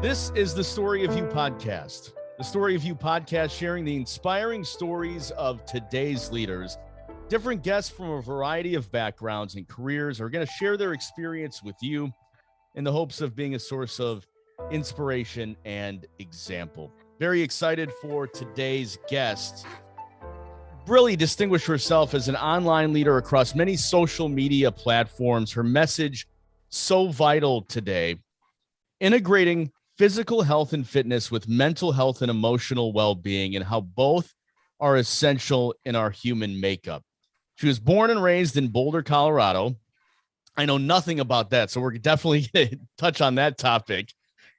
This is the Story of You podcast. The Story of You podcast sharing the inspiring stories of today's leaders. Different guests from a variety of backgrounds and careers are going to share their experience with you in the hopes of being a source of inspiration and example. Very excited for today's guest. Really distinguished herself as an online leader across many social media platforms. Her message so vital today, integrating physical health and fitness with mental health and emotional well-being, and how both are essential in our human makeup. She was born and raised in Boulder, Colorado. I know nothing about that, so we're definitely going to touch on that topic.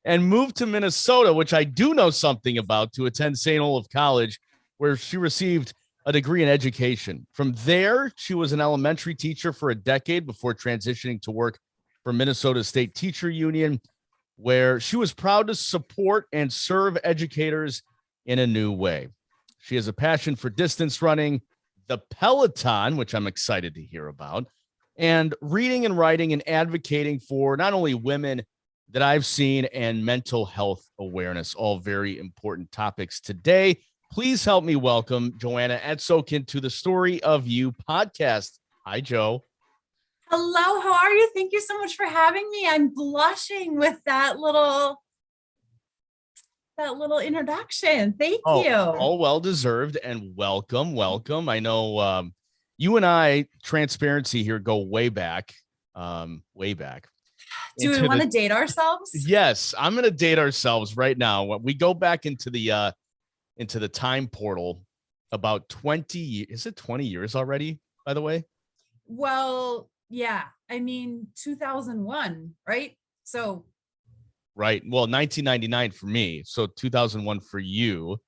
And moved to Minnesota, which I do know something about, to attend St. Olaf College, where she received a degree in education. From there, she was an elementary teacher for a decade before transitioning to work for Minnesota State Teacher Union, where she was proud to support and serve educators in a new way. She has a passion for distance running, the Peloton, which I'm excited to hear about, and reading and writing and advocating for not only women that I've seen and mental health awareness, all very important topics today. Please help me welcome Joanna Etsokin to the Story of You podcast. Hi, Joe. Hello, how are you? Thank you so much for having me. I'm blushing with that little introduction. Thank you. All well-deserved, and welcome. I know you and I, transparency here, go way back. Do we want to date ourselves? Yes, I'm going to date ourselves right now. We go back into the time portal about 20 years. Is it 20 years already, by the way? Well, yeah. I mean, 2001, right? So. Right. Well, 1999 for me. So 2001 for you.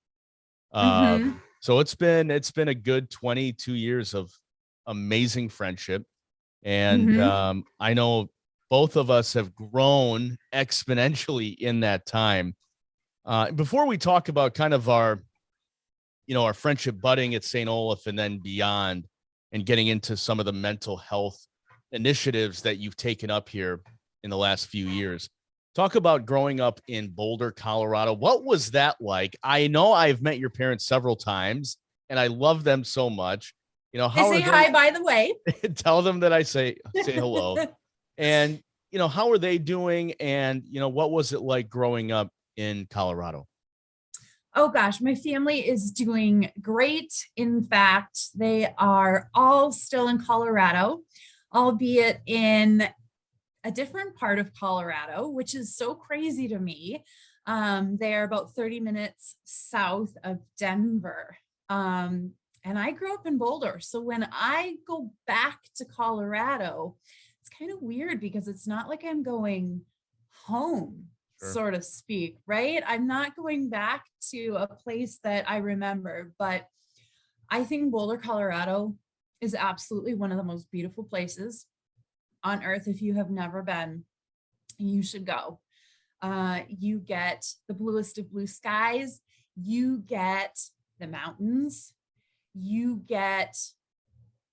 So it's been a good 22 years of amazing friendship. And I know both of us have grown exponentially in that time. Before we talk about kind of our friendship budding at St. Olaf and then beyond, and getting into some of the mental health initiatives that you've taken up here in the last few years, talk about growing up in Boulder, Colorado. What was that like? I know I've met your parents several times and I love them so much. How they say hi, by the way. Tell them that I say hello. And, how are they doing? And, what was it like growing up in Colorado? Oh gosh, my family is doing great. In fact, they are all still in Colorado, albeit in a different part of Colorado, which is so crazy to me. They are about 30 minutes south of Denver. And I grew up in Boulder. So when I go back to Colorado, it's kind of weird because it's not like I'm going home. Sure. So to speak, right? I'm not going back to a place that I remember, but I think Boulder, Colorado is absolutely one of the most beautiful places on earth. If you have never been, you should go. You get the bluest of blue skies. You get the mountains. You get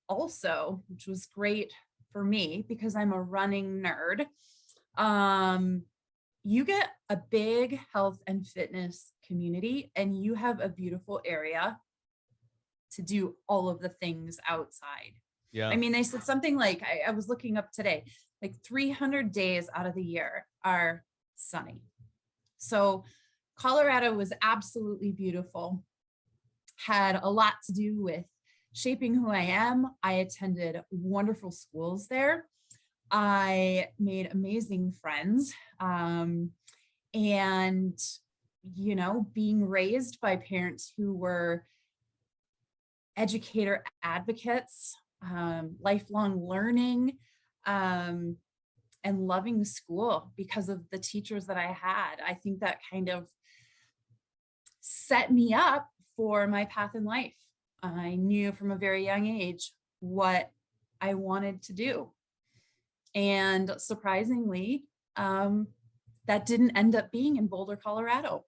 also, which was great for me because I'm a running nerd, you get a big health and fitness community, and you have a beautiful area to do all of the things outside. Yeah. I mean, they said something like, I was looking up today, like 300 days out of the year are sunny. So Colorado was absolutely beautiful, had a lot to do with shaping who I am. I attended wonderful schools there. I made amazing friends. And, being raised by parents who were educator advocates, lifelong learning, and loving school because of the teachers that I had. I think that kind of set me up for my path in life. I knew from a very young age what I wanted to do. And surprisingly, that didn't end up being in Boulder, Colorado.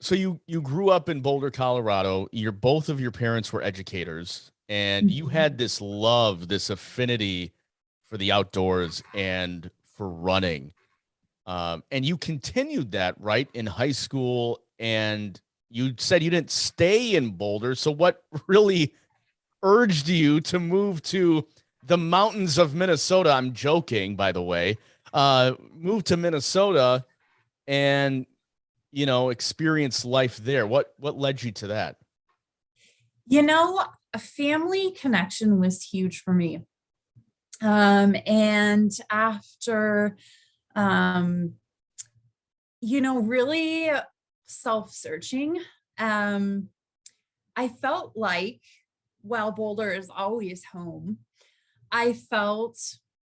So you grew up in Boulder, Colorado. Both of your parents were educators, and you had this love, this affinity for the outdoors and for running. And you continued that, right, in high school. And you said you didn't stay in Boulder. So what really urged you to move to the mountains of Minnesota? I'm joking, by the way. Move to Minnesota and, experience life there. What led you to that? A family connection was huge for me. And after, really self-searching, I felt like, while Boulder is always home, I felt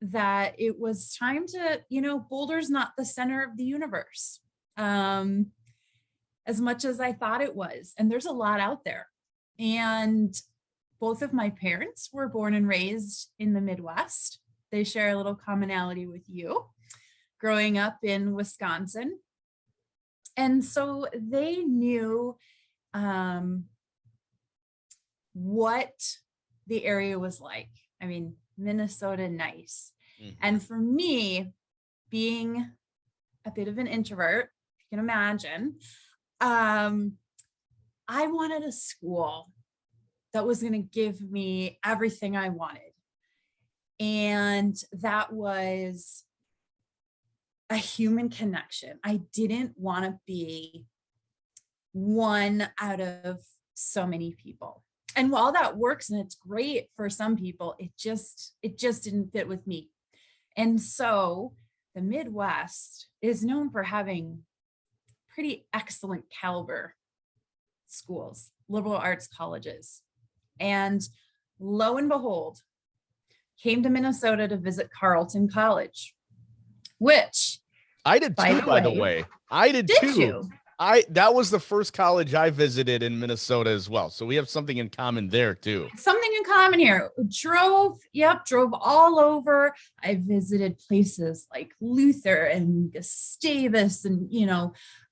that it was time to, Boulder's not the center of the universe, as much as I thought it was. And there's a lot out there. And both of my parents were born and raised in the Midwest. They share a little commonality with you, growing up in Wisconsin. And so they knew what the area was like. I mean, Minnesota, nice. Mm-hmm. And for me, being a bit of an introvert, you can imagine, I wanted a school that was going to give me everything I wanted. And that was a human connection. I didn't want to be one out of so many people. And while that works and it's great for some people, it just didn't fit with me. And so the Midwest is known for having pretty excellent caliber schools, liberal arts colleges. And lo and behold, came to Minnesota to visit Carleton College, which I did too, by the way. I did too. You? That was the first college I visited in Minnesota as well. So we have something in common there too. Something in common here. Drove all over. I visited places like Luther and Gustavus and,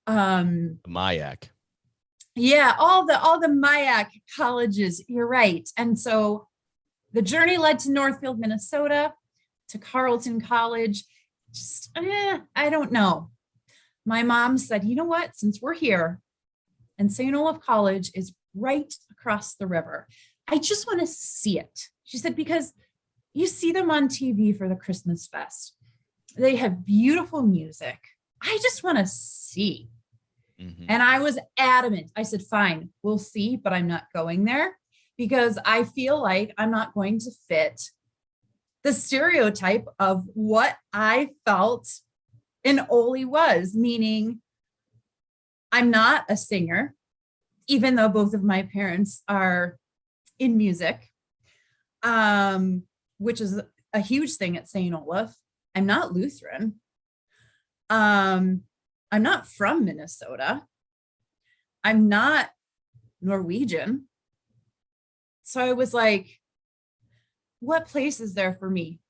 Mayak. Yeah, all the Mayak colleges. You're right. And so the journey led to Northfield, Minnesota, to Carleton College. Just, I don't know. My mom said, you know what, since we're here and St. Olaf College is right across the river, I just want to see it. She said, because you see them on TV for the Christmas fest. They have beautiful music. I just want to see. Mm-hmm. And I was adamant. I said, fine, we'll see, but I'm not going there because I feel like I'm not going to fit the stereotype of what I felt an Oli was, meaning I'm not a singer, even though both of my parents are in music, which is a huge thing at St. Olaf. I'm not Lutheran. I'm not from Minnesota. I'm not Norwegian. So I was like, what place is there for me?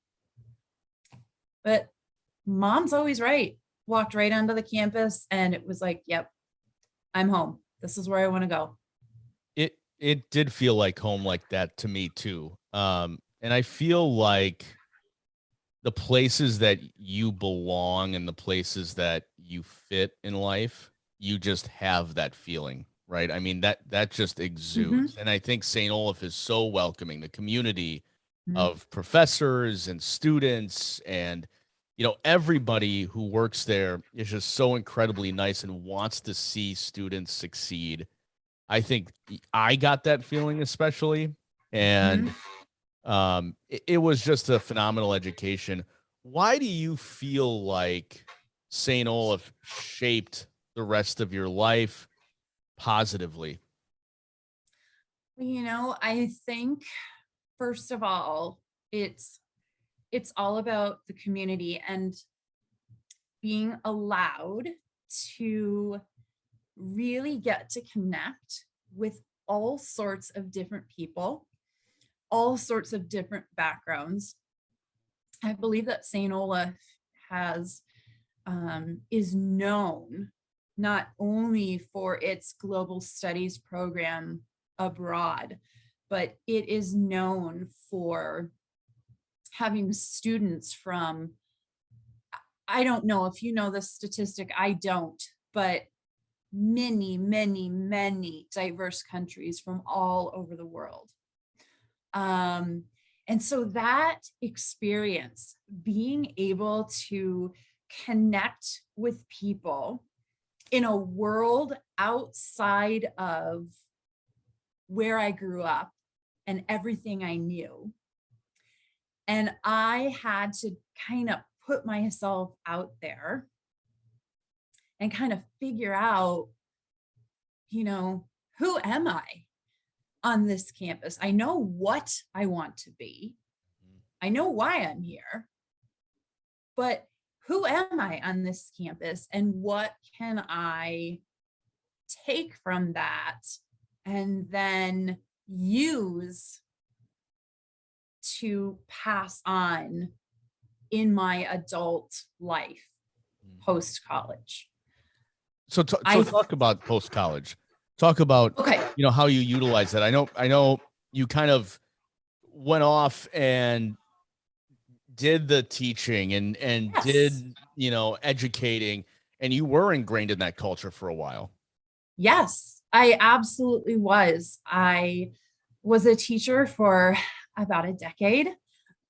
But mom's always right. Walked right onto the campus and it was like, yep, I'm home. This is where I want to go. It did feel like home like that to me too. And I feel like the places that you belong and the places that you fit in life, you just have that feeling, right? I mean, that just exudes. Mm-hmm. And I think St. Olaf is so welcoming. The community of professors and students and, everybody who works there is just so incredibly nice and wants to see students succeed. I think I got that feeling especially. And it was just a phenomenal education. Why do you feel like St. Olaf shaped the rest of your life positively? I think, first of all, it's all about the community and being allowed to really get to connect with all sorts of different people, all sorts of different backgrounds. I believe that St. Olaf is known not only for its global studies program abroad, but it is known for having students from I don't know if you know the statistic, I don't, but many, many, many diverse countries from all over the world. And so that experience, being able to connect with people in a world outside of where I grew up and everything I knew. And I had to kind of put myself out there and kind of figure out, who am I on this campus? I know what I want to be. I know why I'm here, but who am I on this campus and what can I take from that and then use to pass on in my adult life post-college. So talk about post-college. Talk about, how you utilize that. I know you kind of went off and did the teaching and Yes. did, educating, and you were ingrained in that culture for a while. Yes, I absolutely was. I was a teacher for about a decade,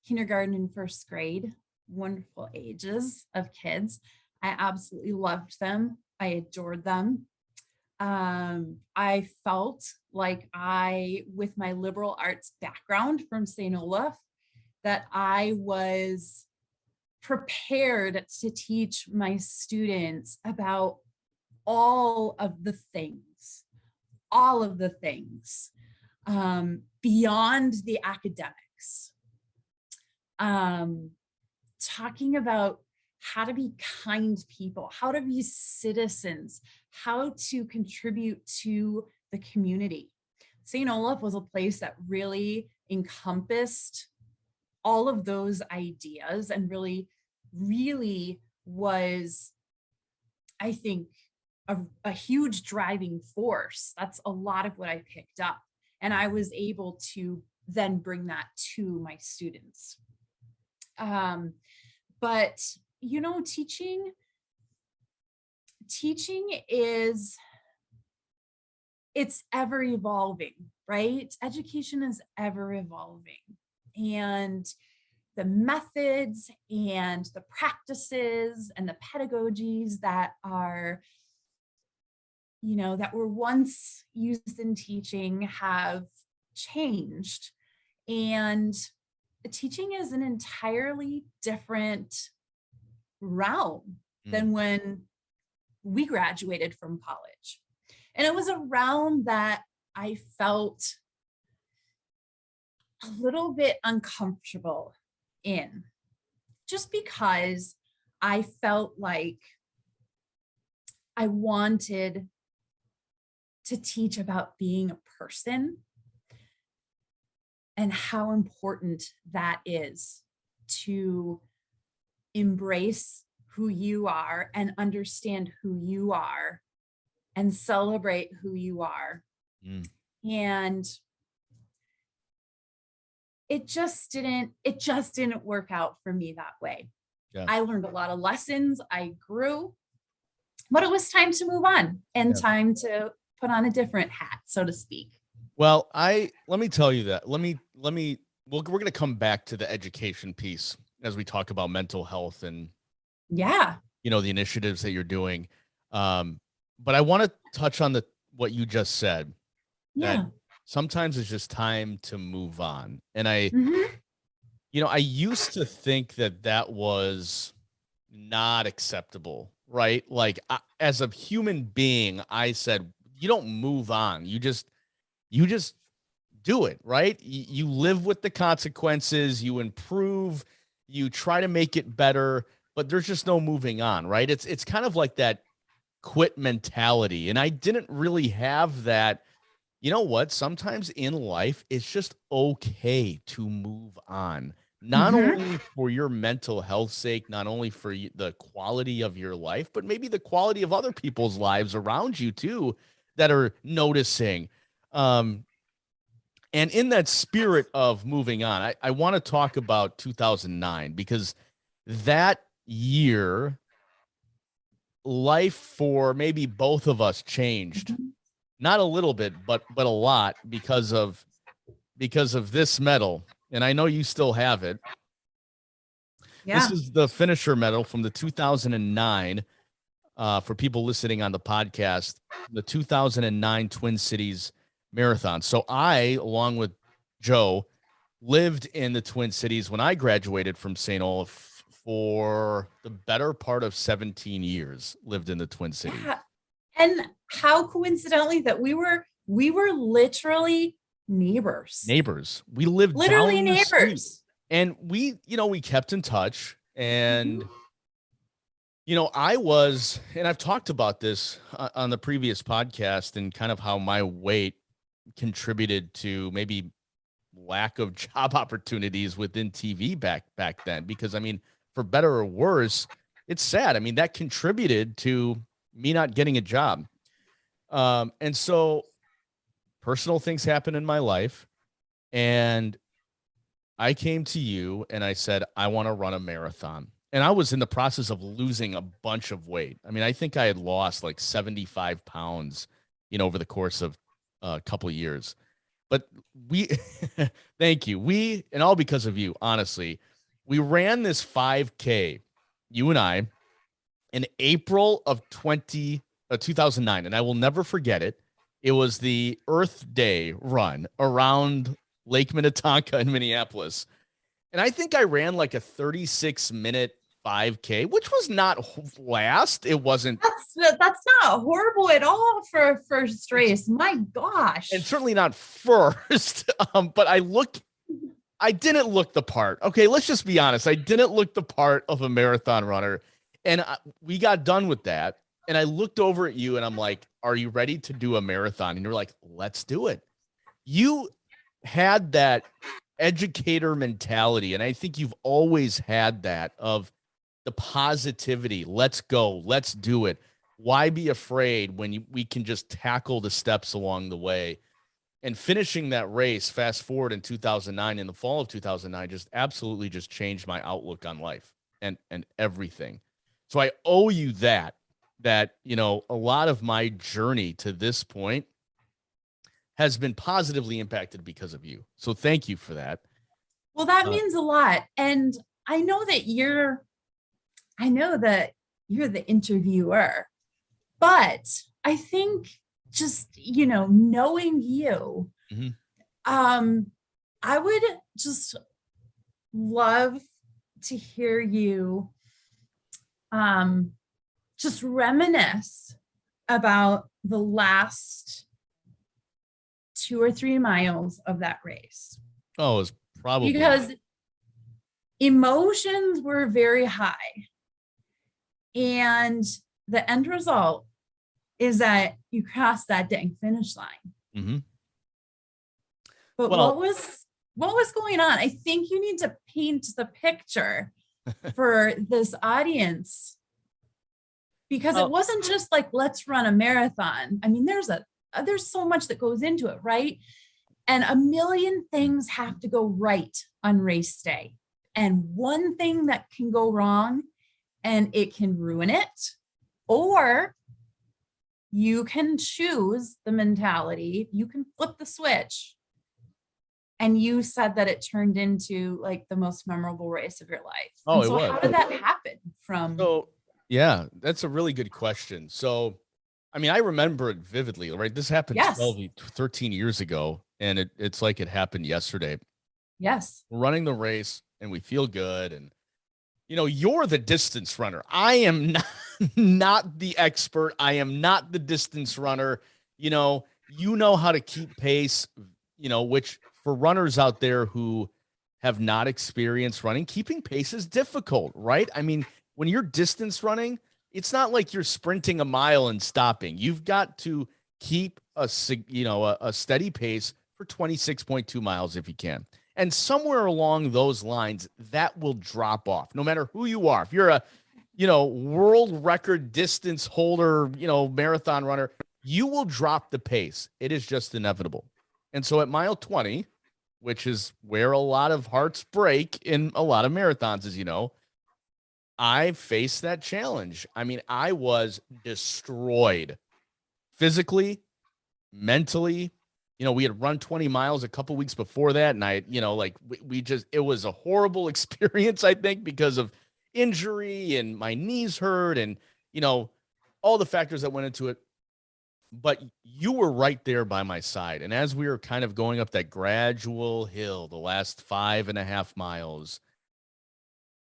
kindergarten and first grade, wonderful ages of kids. I absolutely loved them. I adored them. I felt like with my liberal arts background from St. Olaf, that I was prepared to teach my students about all of the things beyond the academics, talking about how to be kind people, how to be citizens, how to contribute to the community. St. Olaf was a place that really encompassed all of those ideas and really, really was, I think, a huge driving force. That's a lot of what I picked up. And I was able to then bring that to my students. But, teaching it's ever evolving, right? Education is ever evolving. And the methods and the practices and the pedagogies that are, that were once used in teaching have changed. And teaching is an entirely different realm than when we graduated from college. And it was a realm that I felt a little bit uncomfortable in, just because I felt like I wanted to teach about being a person and how important that is to embrace who you are and understand who you are and celebrate who you are. And it just didn't work out for me that way. Yeah. I learned a lot of lessons. I grew, but it was time to move on and time to put on a different hat, so to speak. Well, let me tell you that. We're going to come back to the education piece as we talk about mental health and the initiatives that you're doing. But I want to touch on what you just said. That sometimes it's just time to move on. And I used to think that was not acceptable, right? Like as a human being, I said, you don't move on. You just do it, right? You live with the consequences, you improve, you try to make it better, but there's just no moving on, right? It's kind of like that quit mentality. And I didn't really have that. You know what? Sometimes in life, it's just okay to move on, not only for your mental health sake, not only for the quality of your life, but maybe the quality of other people's lives around you too, that are noticing. And in that spirit of moving on, I want to talk about 2009, because that year, life for maybe both of us changed. Not a little bit, but a lot because of this medal. And I know you still have it. Yeah. This is the finisher medal from the 2009, for people listening on the podcast, the 2009 Twin Cities Marathon. So I, along with Joe, lived in the Twin Cities when I graduated from St. Olaf for the better part of 17 years, lived in the Twin Cities. Yeah. And how coincidentally that we were literally neighbors. We lived literally down the neighbors. street. And we kept in touch. And, I was, and I've talked about this on the previous podcast and kind of how my weight contributed to maybe lack of job opportunities within TV back then. Because, I mean, for better or worse, it's sad. I mean, that contributed to me not getting a job. And so personal things happened in my life. And I came to you and I said, I want to run a marathon. And I was in the process of losing a bunch of weight. I mean, I think I had lost like 75 pounds, over the course of a couple of years. But thank you. And all because of you, honestly, we ran this 5K, you and I, in April of 2009. And I will never forget it. It was the Earth Day run around Lake Minnetonka in Minneapolis. And I think I ran like a 36-minute 5K, which was not last. It wasn't. That's not horrible at all for a first race. My gosh. And certainly not first. But I didn't look the part. Okay, let's just be honest. I didn't look the part of a marathon runner. And we got done with that. And I looked over at you and I'm like, are you ready to do a marathon? And you're like, let's do it. You had that educator mentality. And I think you've always had that of the positivity. Let's go. Let's do it. Why be afraid when we can just tackle the steps along the way? And finishing that race, fast forward in 2009, in the fall of 2009, just absolutely just changed my outlook on life and everything. So I owe you that, a lot of my journey to this point has been positively impacted because of you. So thank you for that. Well, that means a lot. And I know that you're the interviewer, but I think just, knowing you, I would just love to hear you just reminisce about the last 2 or 3 miles of that race. Oh, it was probably because emotions were very high. And the end result is that you crossed that dang finish line. Mm-hmm. But what was going on? I think you need to paint the picture for this audience, because it wasn't just like, let's run a marathon. I mean, there's so much that goes into it, right? And a million things have to go right on race day. And one thing that can go wrong and it can ruin it, or you can choose the mentality, you can flip the switch. And you said that it turned into like the most memorable race of your life. Oh, so it was. How did that happen So, yeah, that's a really good question. So, I mean, I remember it vividly, right? This happened 13 years ago, and it's like it happened yesterday. Yes. We're running the race and we feel good. And, you're the distance runner. I am not the expert. I am not the distance runner. You know how to keep pace, which for runners out there who have not experienced running, keeping pace is difficult, right? I mean, when you're distance running, it's not like you're sprinting a mile and stopping. You've got to keep a steady pace for 26.2 miles if you can. And somewhere along those lines, that will drop off no matter who you are. If you're a, world record distance holder, marathon runner, you will drop the pace. It is just inevitable. And so at mile 20, which is where a lot of hearts break in a lot of marathons, as you know, I faced that challenge. I mean, I was destroyed physically, mentally. You know, we had run 20 miles a couple weeks before that. And I, you know, like we just, it was a horrible experience, I think, because of injury and my knees hurt and, you know, all the factors that went into it. But you were right there by my side. And as we were kind of going up that gradual hill, the last 5.5 miles,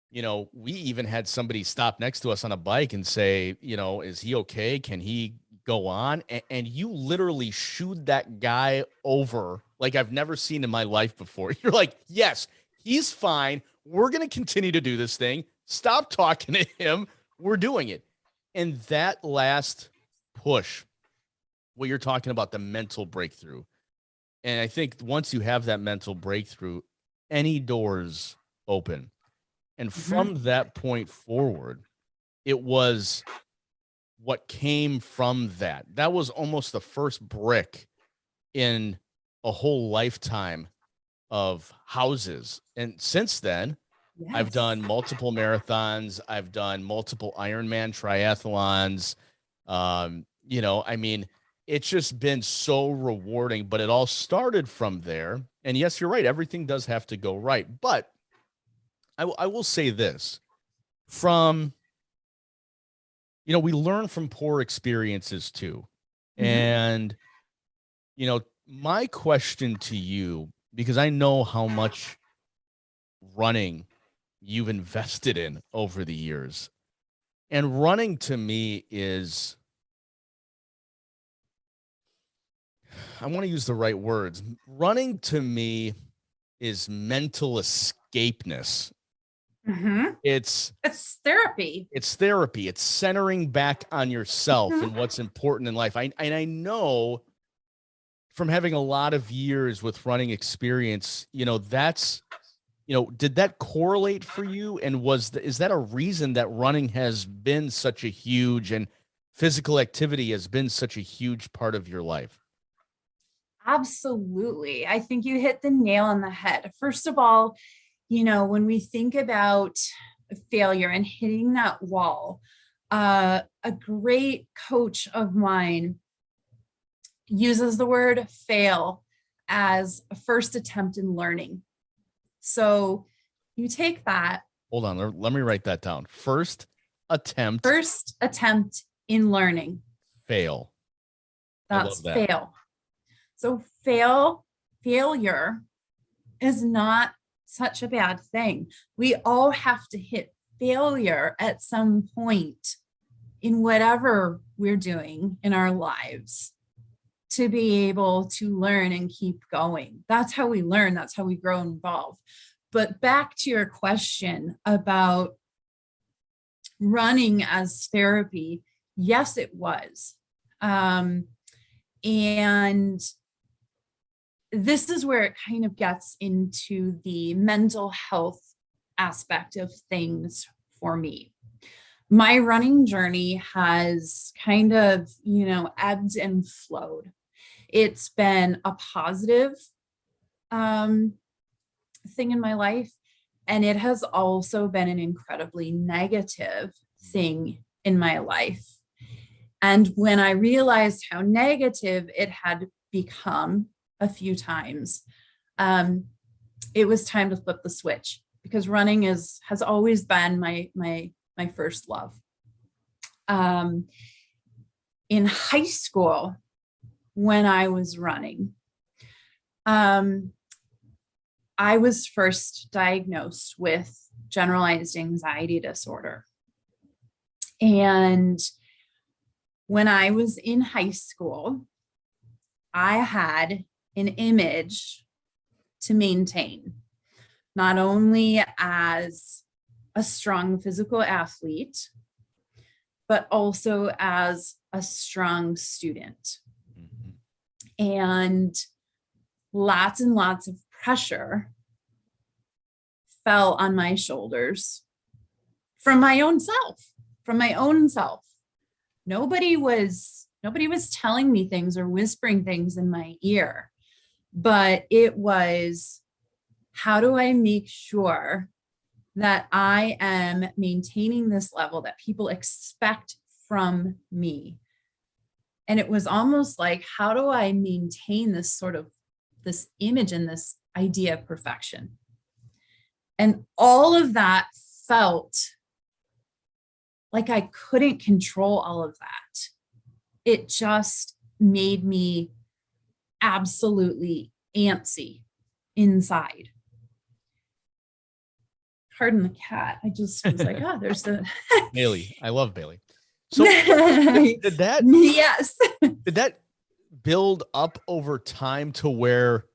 you know, we even had somebody stop next to us on a bike and say, you know, is he okay? Can he go on? And you literally shooed that guy over like I've never seen in my life before. You're like, yes, he's fine. We're going to continue to do this thing. Stop talking to him. We're doing it. And that last push, what you're talking about, the mental breakthrough. And I think once you have that mental breakthrough, any doors open. And from that point forward, it was what came from that. That was almost the first brick in a whole lifetime of houses. And since then, I've done multiple marathons. I've done multiple Ironman triathlons. You know, I mean, it's just been so rewarding, but it all started from there. And yes, you're right. Everything does have to go right. But I will say this from, you know, we learn from poor experiences too. And, you know, my question to you, because I know how much running you've invested in over the years, and running to me is, I want to use the right words. Running to me is mental escapeness. It's therapy. It's therapy. It's centering back on yourself and what's important in life. I know from having a lot of years with running experience, you know, that's, you know, did that correlate for you? And is that a reason that running has been such a huge, and physical activity has been such a huge part of your life? Absolutely. I think you hit the nail on the head. First of all, you know, when we think about failure and hitting that wall, a great coach of mine uses the word fail as a first attempt in learning. So you take that. Hold on. Let me write that down. First attempt in learning. Fail. That's fail. So failure is not such a bad thing. We all have to hit failure at some point in whatever we're doing in our lives to be able to learn and keep going. That's how we learn. That's how we grow and evolve. But back to your question about running as therapy, yes, it was. And this is where it kind of gets into the mental health aspect of things for me. My running journey has kind of, you know, ebbed and flowed. It's been a positive thing in my life, and it has also been an incredibly negative thing in my life. And when I realized how negative it had become a few times, it was time to flip the switch, because running has always been my first love. In high school, when I was running, I was first diagnosed with generalized anxiety disorder. And when I was in high school, I had an image to maintain, not only as a strong physical athlete, but also as a strong student. And lots of pressure fell on my shoulders from my own self. Nobody was telling me things or whispering things in my ear, but it was, how do I make sure that I am maintaining this level that people expect from me. And it was almost like, how do I maintain this sort of this image and this idea of perfection? And all of that felt like I couldn't control all of that. It just made me absolutely antsy inside. Pardon the cat. I just was like, oh, there's the Bailey. I love Bailey. So did that, yes. did that build up over time to where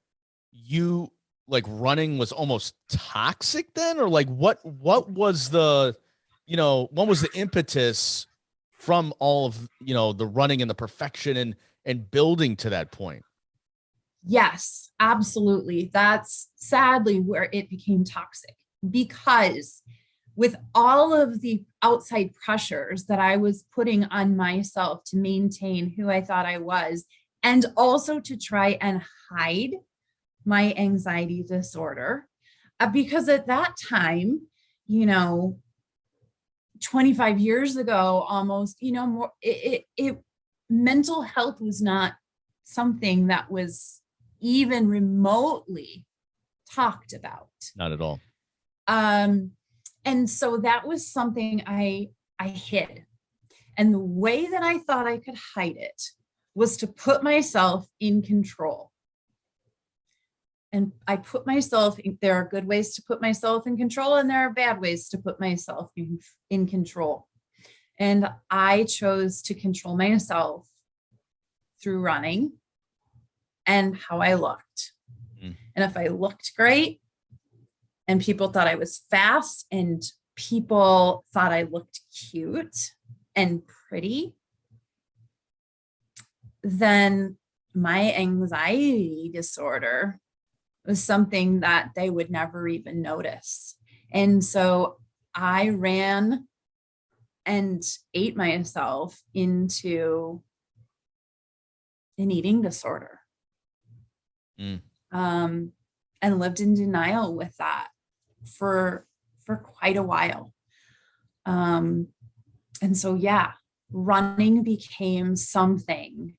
you like running was almost toxic then? Or like what was the, what was the impetus from all of, the running and the perfection and building to that point? Yes, absolutely. That's sadly where it became toxic, because with all of the outside pressures that I was putting on myself to maintain who I thought I was, and also to try and hide my anxiety disorder, because at that time, 25 years ago, almost, more, mental health was not something that was even remotely talked about. Not at all. And so that was something I hid. And the way that I thought I could hide it was to put myself in control. And I put myself, there are good ways to put myself in control, and there are bad ways to put myself in control. And I chose to control myself through running and how I looked. Mm. And if I looked great and people thought I was fast and people thought I looked cute and pretty, then my anxiety disorder was something that they would never even notice. And so I ran and ate myself into an eating disorder. Mm. And lived in denial with that for quite a while. And so, yeah, running became something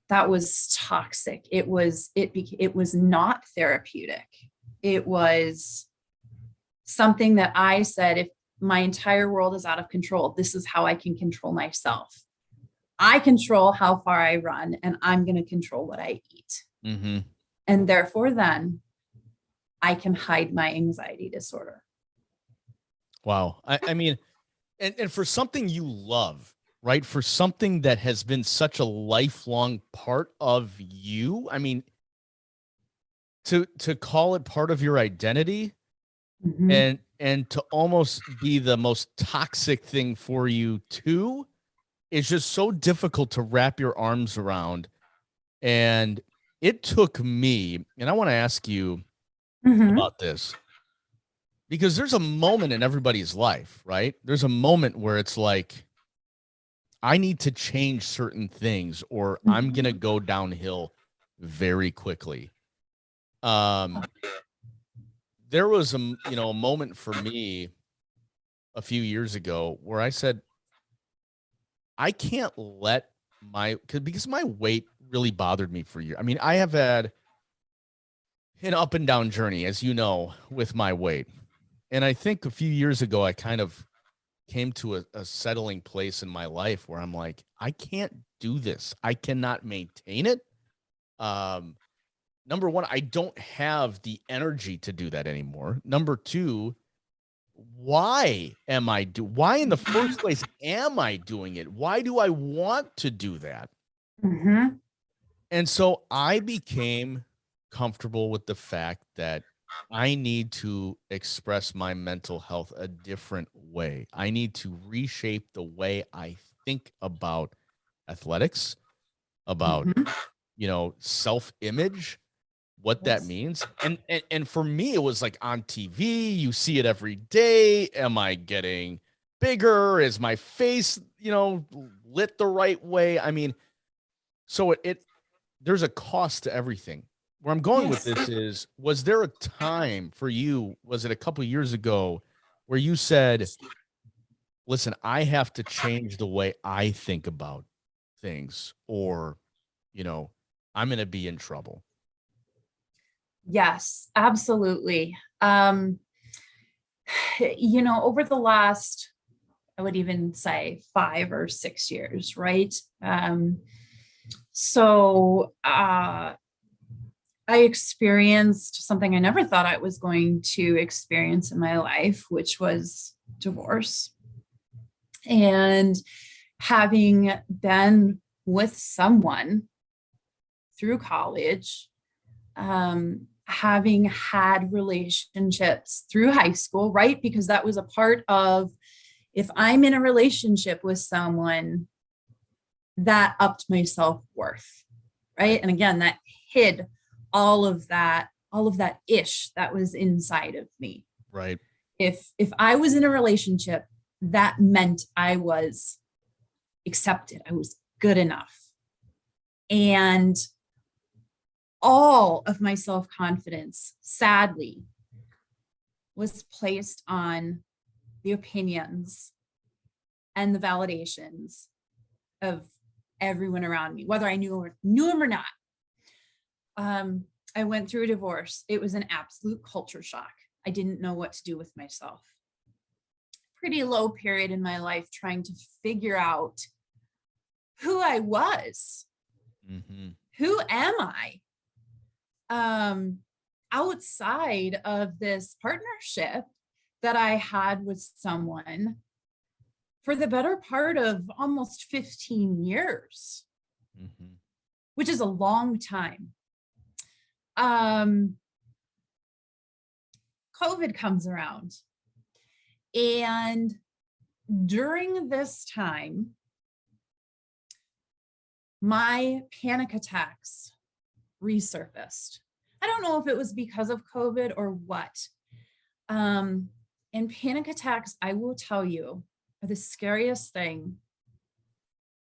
that was toxic. It was not therapeutic. It was something that I said, if my entire world is out of control, this is how I can control myself. I control how far I run, and I'm going to control what I eat. Mm-hmm. And therefore, then I can hide my anxiety disorder. Wow. I mean, and for something you love, right? For something that has been such a lifelong part of you. I mean, to call it part of your identity, mm-hmm. and to almost be the most toxic thing for you too, is just so difficult to wrap your arms around. And it took me, and I want to ask you mm-hmm. about this, because there's a moment in everybody's life, right? There's a moment where it's like, I need to change certain things, or mm-hmm. I'm going to go downhill very quickly. There was a moment for me a few years ago where I said, I can't let because my weight really bothered me for years. I mean, I have had an up and down journey, as you know, with my weight. And I think a few years ago, I kind of came to a settling place in my life where I'm like, I can't do this. I cannot maintain it. Number one, I don't have the energy to do that anymore. Number two, why in the first place am I doing it? Why do I want to do that? Mm-hmm. And so I became comfortable with the fact that I need to express my mental health a different way. I need to reshape the way I think about athletics, about, mm-hmm. Self-image, what that means. And for me, it was like on TV, you see it every day. Am I getting bigger? Is my face, lit the right way? I mean, so there's a cost to everything. where I'm going with Yes. this is, was there a time for you, was it a couple of years ago, where you said, listen, I have to change the way I think about things, or, I'm going to be in trouble? Yes, absolutely. Over the last, I would even say 5 or 6 years, right? I experienced something I never thought I was going to experience in my life, which was divorce. And having been with someone through college, having had relationships through high school, right? Because that was a part of, if I'm in a relationship with someone, that upped my self-worth, right? And again, that hid all of that ish that was inside of me. Right. If I was in a relationship, that meant I was accepted, I was good enough. And all of my self-confidence, sadly, was placed on the opinions and the validations of everyone around me, whether I knew them or not. I went through a divorce. It was an absolute culture shock. I didn't know what to do with myself. Pretty low period in my life trying to figure out who I was. Mm-hmm. Who am I? Outside of this partnership that I had with someone for the better part of almost 15 years, mm-hmm. which is a long time. COVID comes around, and during this time, my panic attacks resurfaced. I don't know if it was because of COVID or what. And panic attacks, I will tell you, are the scariest thing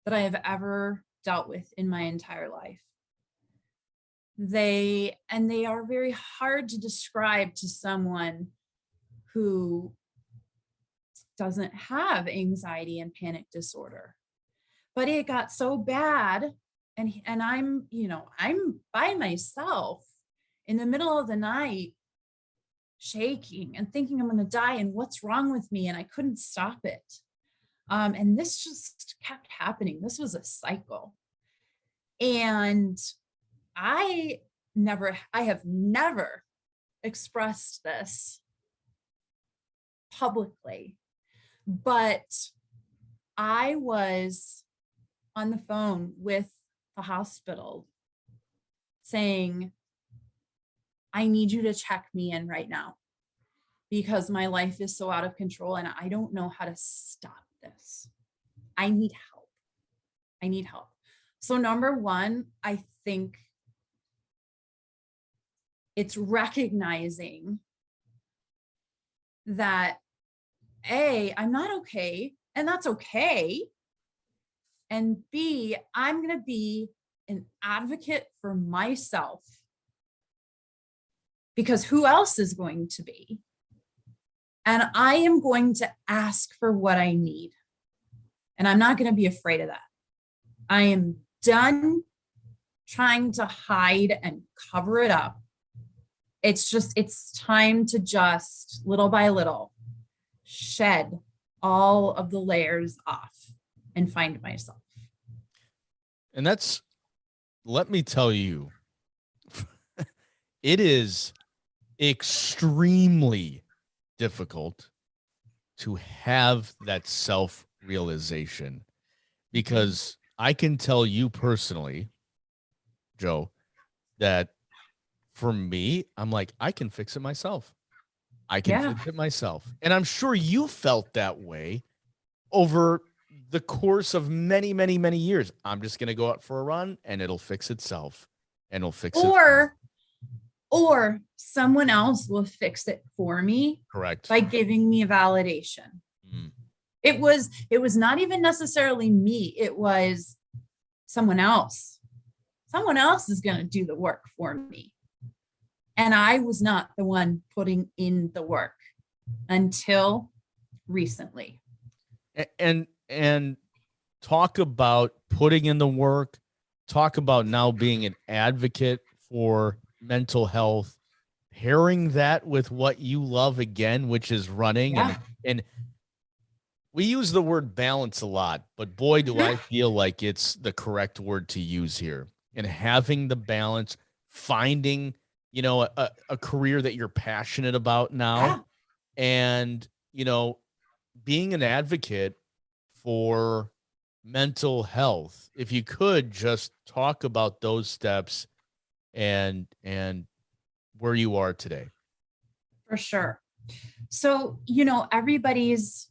that I have ever dealt with in my entire life. They are very hard to describe to someone who doesn't have anxiety and panic disorder. But it got so bad, and I'm by myself in the middle of the night, shaking and thinking I'm going to die and what's wrong with me, and I couldn't stop it. And this just kept happening. This was a cycle. And I have never expressed this publicly, but I was on the phone with the hospital saying, I need you to check me in right now because my life is so out of control and I don't know how to stop this. I need help. So number one, I think it's recognizing that A, I'm not okay, and that's okay. And B, I'm going to be an advocate for myself because who else is going to be? And I am going to ask for what I need. And I'm not going to be afraid of that. I am done trying to hide and cover it up. It's time to just little by little shed all of the layers off and find myself. And let me tell you, it is extremely difficult to have that self-realization, because I can tell you personally, Joe, that for me, I'm like, I can fix it myself. Fix it myself. And I'm sure you felt that way over the course of many, many, many years. I'm just going to go out for a run and it'll fix itself, and it'll fix it. Or someone else will fix it for me. Correct. By giving me a validation. Mm. It was not even necessarily me. It was someone else. Someone else is going to do the work for me. And I was not the one putting in the work until recently. And talk about putting in the work, talk about now being an advocate for mental health, pairing that with what you love again, which is running. Yeah. And we use the word balance a lot, but boy, do I feel like it's the correct word to use here. And having the balance, finding, a career that you're passionate about now, Yeah. and, being an advocate for mental health. If you could just talk about those steps and where you are today. For sure. So, everybody's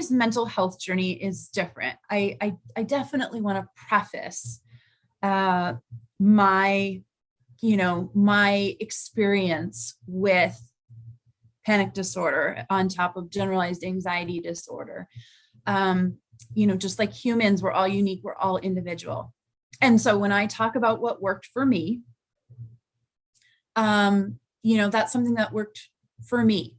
mental health journey is different. I definitely want to preface my experience with panic disorder on top of generalized anxiety disorder. Just like humans, we're all unique, we're all individual. And so when I talk about what worked for me, that's something that worked for me.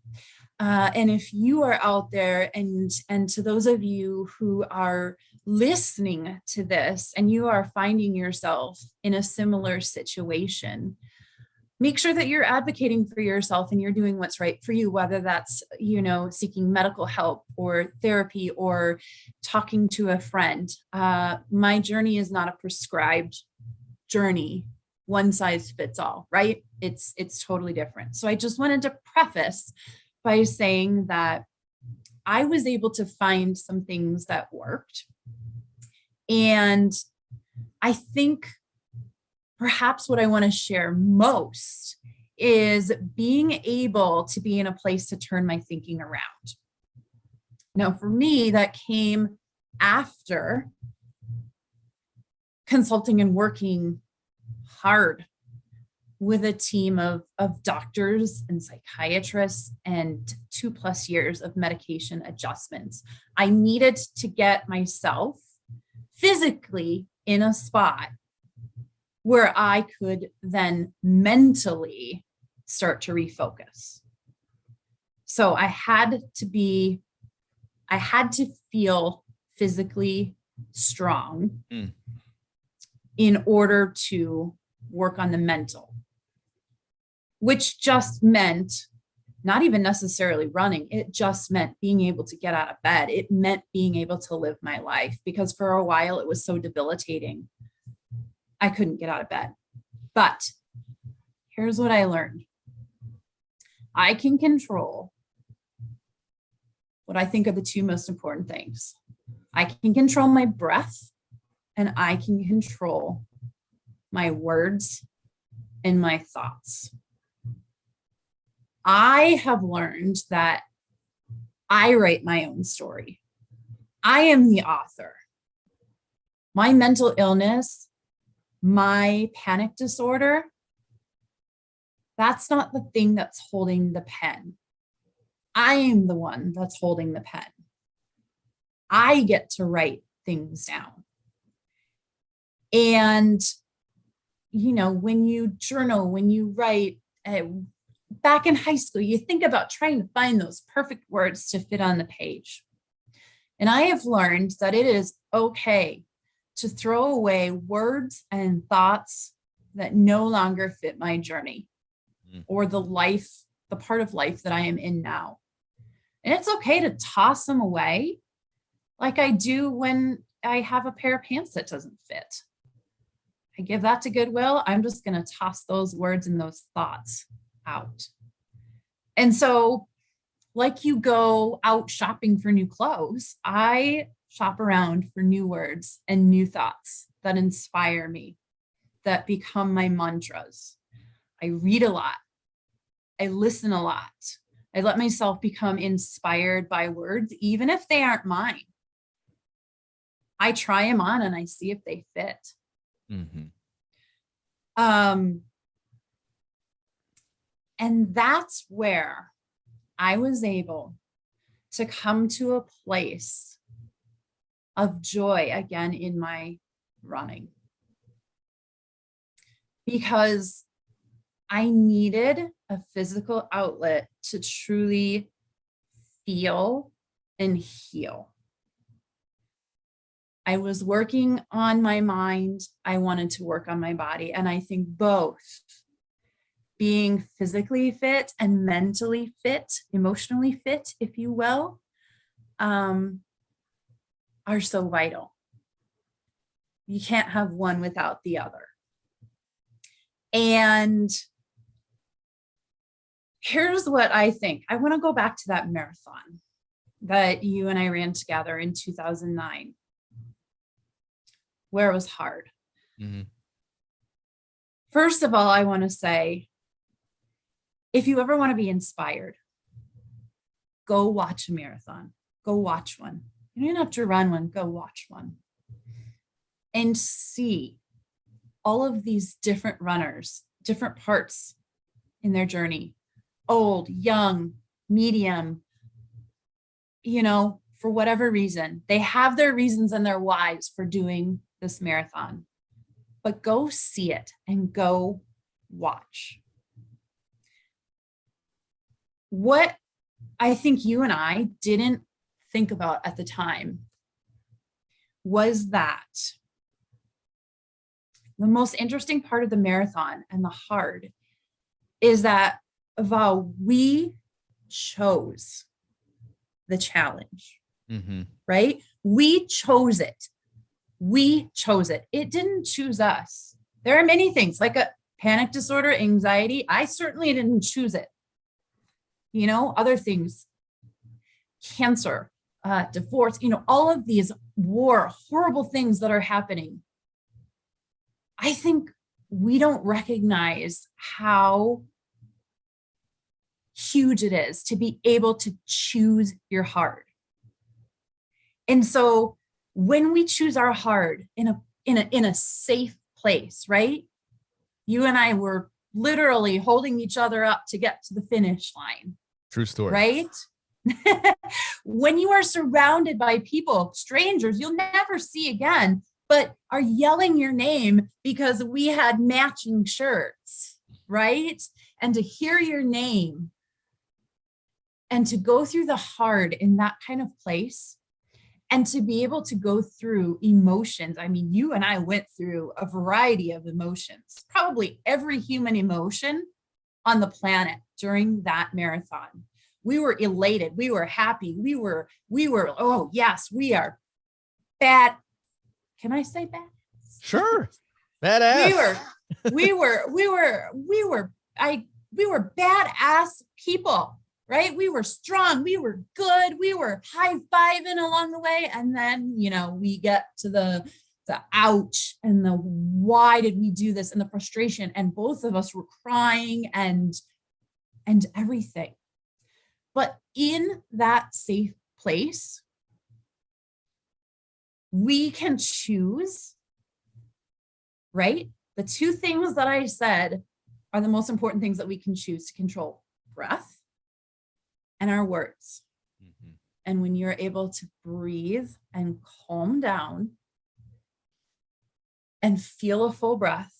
And if you are out there, and to those of you who are listening to this and you are finding yourself in a similar situation, make sure that you're advocating for yourself and you're doing what's right for you, whether that's, seeking medical help or therapy or talking to a friend. My journey is not a prescribed journey, one size fits all, right? It's totally different. So I just wanted to preface by saying that I was able to find some things that worked. And I think perhaps what I want to share most is being able to be in a place to turn my thinking around. Now, for me, that came after consulting and working hard with a team of doctors and psychiatrists and 2+ years of medication adjustments. I needed to get myself physically in a spot where I could then mentally start to refocus. So I had to feel physically strong in order to work on the mental, which just meant not even necessarily running. It just meant being able to get out of bed. It meant being able to live my life, because for a while it was so debilitating. I couldn't get out of bed. But here's what I learned. I can control what I think are the two most important things. I can control my breath, and I can control my words and my thoughts. I have learned that I write my own story. I am the author. My mental illness, my panic disorder, that's not the thing that's holding the pen. I am the one that's holding the pen. I get to write things down. And, when you journal, when you write, back in high school, you think about trying to find those perfect words to fit on the page. And I have learned that it is okay to throw away words and thoughts that no longer fit my journey or the part of life that I am in now. And it's okay to toss them away, like I do when I have a pair of pants that doesn't fit. I give that to Goodwill. I'm just going to toss those words and those thoughts out. And so, like you go out shopping for new clothes, I shop around for new words and new thoughts that inspire me, that become my mantras. I read a lot. I listen a lot. I let myself become inspired by words, even if they aren't mine. I try them on and I see if they fit. Mm-hmm. And that's where I was able to come to a place of joy again in my running. Because I needed a physical outlet to truly feel and heal. I was working on my mind. I wanted to work on my body. And I think both being physically fit and mentally fit, emotionally fit, if you will, are so vital. You can't have one without the other. And here's what I think. I want to go back to that marathon that you and I ran together in 2009, where it was hard. Mm-hmm. First of all, I want to say, if you ever want to be inspired, go watch a marathon. Go watch one. You don't have to run one. Go watch one. And see all of these different runners, different parts in their journey, old, young, medium, for whatever reason. They have their reasons and their whys for doing this marathon. But go see it and go watch. What I think you and I didn't think about at the time was that the most interesting part of the marathon and the hard is that, Val, we chose the challenge, right? We chose it. We chose it. It didn't choose us. There are many things like a panic disorder, anxiety. I certainly didn't choose it. Other things, cancer, divorce, all of these horrible things that are happening. I think we don't recognize how huge it is to be able to choose your hard. And so when we choose our hard in a safe place, right? You and I were literally holding each other up to get to the finish line. True story. Right? When you are surrounded by people, strangers you'll never see again, but are yelling your name because we had matching shirts, right? And to hear your name and to go through the hard in that kind of place and to be able to go through emotions. I mean, you and I went through a variety of emotions, probably every human emotion on the planet during that marathon. We were elated. We were happy. We were, oh yes, we are bad. Can I say bad? Sure. Badass. We were badass people, right? We were strong. We were good. We were high-fiving along the way. And then, we get to the ouch and the why did we do this and the frustration. And both of us were crying and everything. But in that safe place, we can choose, right? The two things that I said are the most important things that we can choose to control: breath and our words. Mm-hmm. And when you're able to breathe and calm down and feel a full breath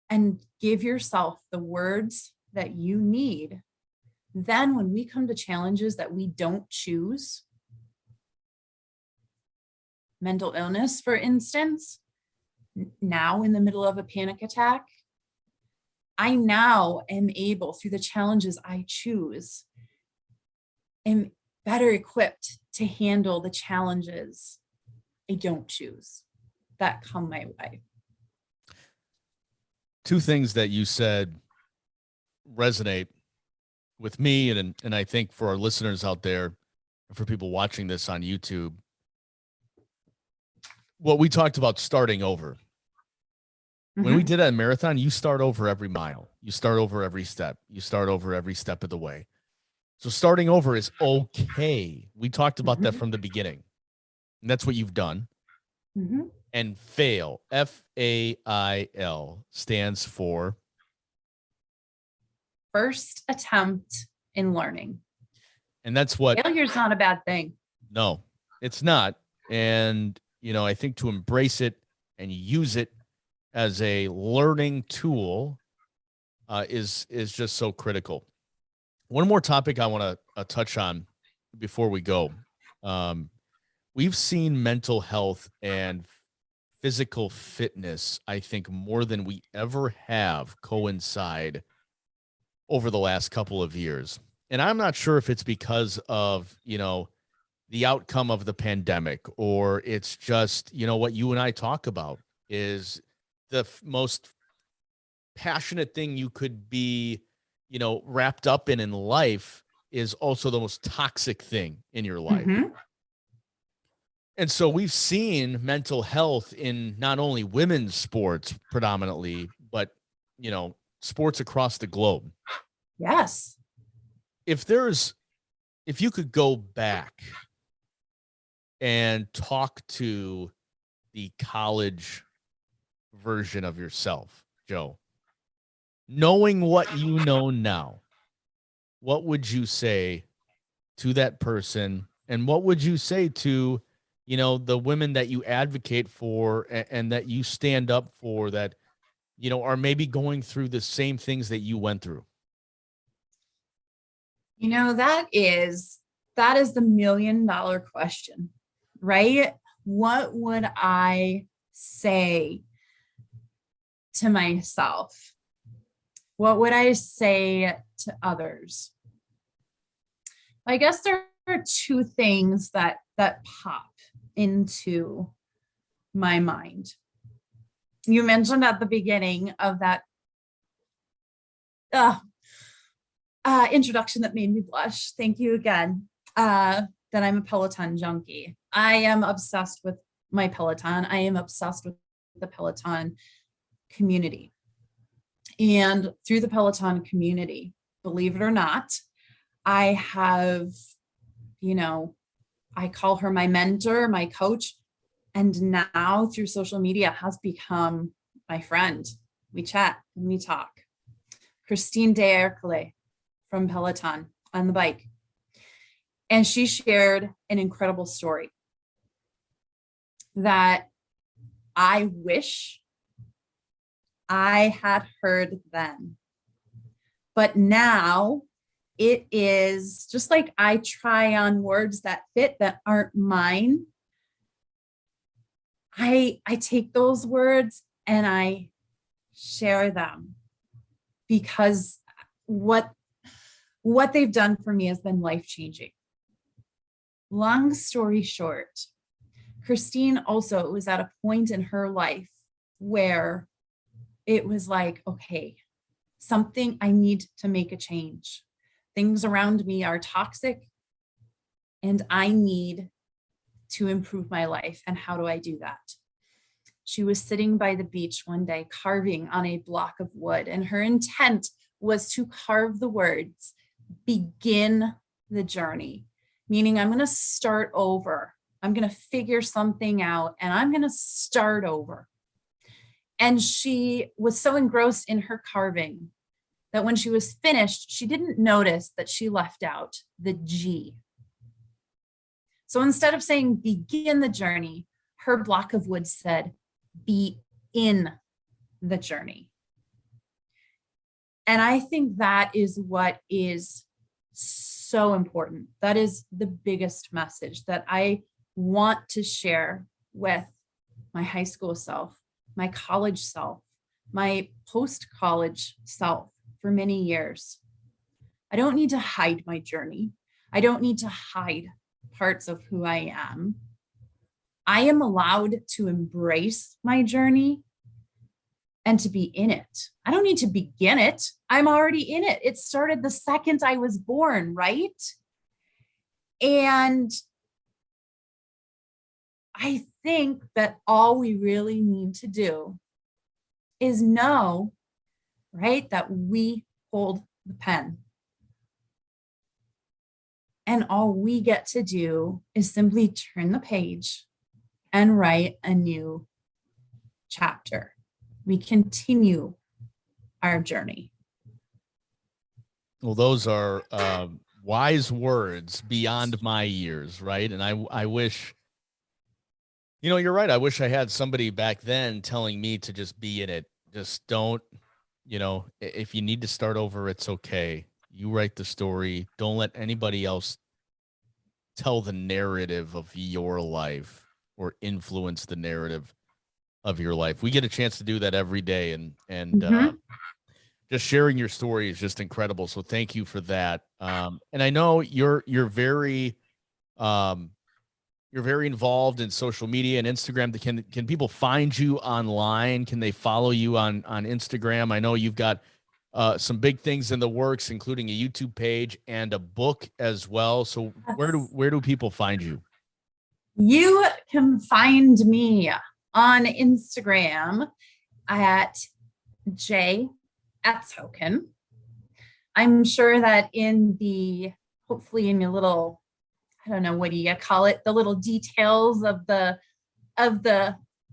and give yourself the words that you need, then when we come to challenges that we don't choose, mental illness, for instance, now in the middle of a panic attack, I now am able, through the challenges I choose, am better equipped to handle the challenges I don't choose that come my way. Two things that you said resonate with me, and I think for our listeners out there, for people watching this on YouTube. What we talked about starting over. When we did that marathon, you start over every mile. You start over every step. You start over every step of the way. So starting over is okay. We talked about that from the beginning. And that's what you've done. And FAIL, FAIL, stands for first attempt in learning. And that's what failure's not a bad thing. No, it's not. And I think to embrace it and use it as a learning tool is just so critical. One more topic I want to touch on before we go. We've seen mental health and physical fitness, I think, more than we ever have coincide over the last couple of years. And I'm not sure if it's because of, the outcome of the pandemic, or it's just, what you and I talk about is the most passionate thing you could be, wrapped up in life is also the most toxic thing in your life. Mm-hmm. And so we've seen mental health in not only women's sports predominantly, but, sports across the globe. Yes. If you could go back and talk to the college version of yourself, Joe, knowing what you know now, what would you say to that person? And what would you say to, the women that you advocate for and that you stand up for that, are maybe going through the same things that you went through? That is the $1 million question, right? What would I say to myself? What would I say to others? I guess there are two things that pop into my mind. You mentioned at the beginning of that introduction that made me blush. Thank you again. That I'm a Peloton junkie. I am obsessed with my Peloton. I am obsessed with the Peloton community. And through the Peloton community, believe it or not, I have, I call her my mentor, my coach, and now through social media has become my friend. We chat and we talk. Christine D'Ercole from Peloton on the bike. And she shared an incredible story that I wish I had heard then. But now it is just like I try on words that fit that aren't mine. I take those words and I share them because what they've done for me has been life-changing. Long story short, Christine also was at a point in her life where it was like, okay, I need to make a change. Things around me are toxic and I need to improve my life. And how do I do that? She was sitting by the beach one day, carving on a block of wood, and her intent was to carve the words, begin the journey, meaning I'm going to start over. I'm going to figure something out and I'm going to start over. And she was so engrossed in her carving that when she was finished, she didn't notice that she left out the G. So instead of saying begin the journey, her block of wood said, be in the journey. And I think that is what is so important. That is the biggest message that I want to share with my high school self, my college self, my post-college self for many years. I don't need to hide my journey. I don't need to hide parts of who I am. I am allowed to embrace my journey and to be in it. I don't need to begin it. I'm already in it. It started the second I was born, right? And I think that all we really need to do is know, right, that we hold the pen. And all we get to do is simply turn the page and write a new chapter. We continue our journey. Well, those are wise words beyond my years, right? And I wish, you're right. I wish I had somebody back then telling me to just be in it. Just don't if you need to start over, it's okay. You write the story. Don't let anybody else tell the narrative of your life or influence the narrative of your life. We get a chance to do that every day, and just sharing your story is just incredible. So thank you for that. And I know you're very involved in social media and Instagram. Can people find you online? Can they follow you on Instagram? I know you've got some big things in the works, including a YouTube page and a book as well. So where do people find you? You can find me on Instagram at @Token. I'm sure that hopefully in your little, I don't know, what do you call it? The little details of the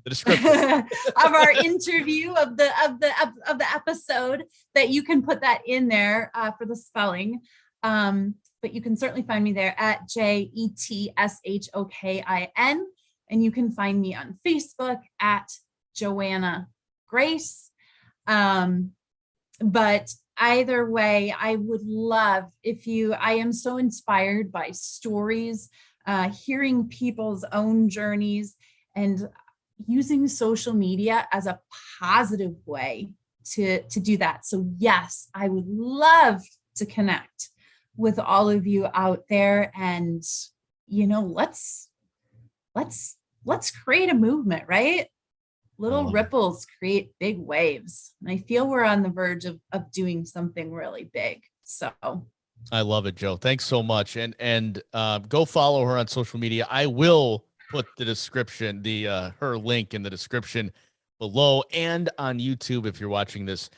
description of our interview of the episode, that you can put that in there for the spelling. But you can certainly find me there at JETSHOKIN, and you can find me on Facebook at Joanna Grace. But either way, I would love I am so inspired by stories, hearing people's own journeys, and using social media as a positive way to do that. So yes, I would love to connect with all of you out there, and let's create a movement, right? Little ripples create big waves. And I feel we're on the verge of doing something really big. So I love it, Joe. Thanks so much. And go follow her on social media. I will put the description, her link in the description below, and on YouTube if you're watching this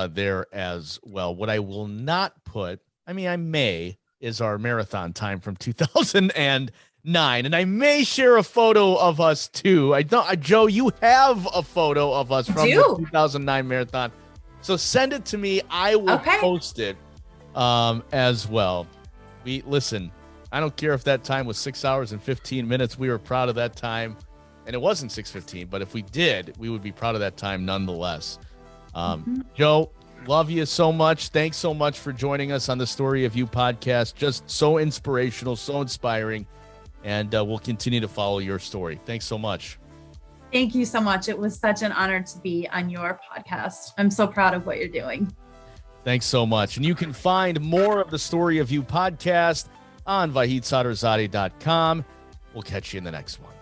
there as well. What I will not put, I may, is our marathon time from 2009, and I may share a photo of us too. Joe, you have a photo of us from the 2009 marathon, so send it to me. I will post it as well. Listen, I don't care if that time was 6 hours and 15 minutes. We were proud of that time, and it wasn't 6:15, but if we did, we would be proud of that time nonetheless. Joe, love you so much. Thanks so much for joining us on the Story of You podcast. Just so inspirational, so inspiring, and we'll continue to follow your story. Thanks so much. Thank you so much. It was such an honor to be on your podcast. I'm so proud of what you're doing. Thanks so much. And you can find more of the Story of You podcast on VahidSaderzadeh.com. We'll catch you in the next one.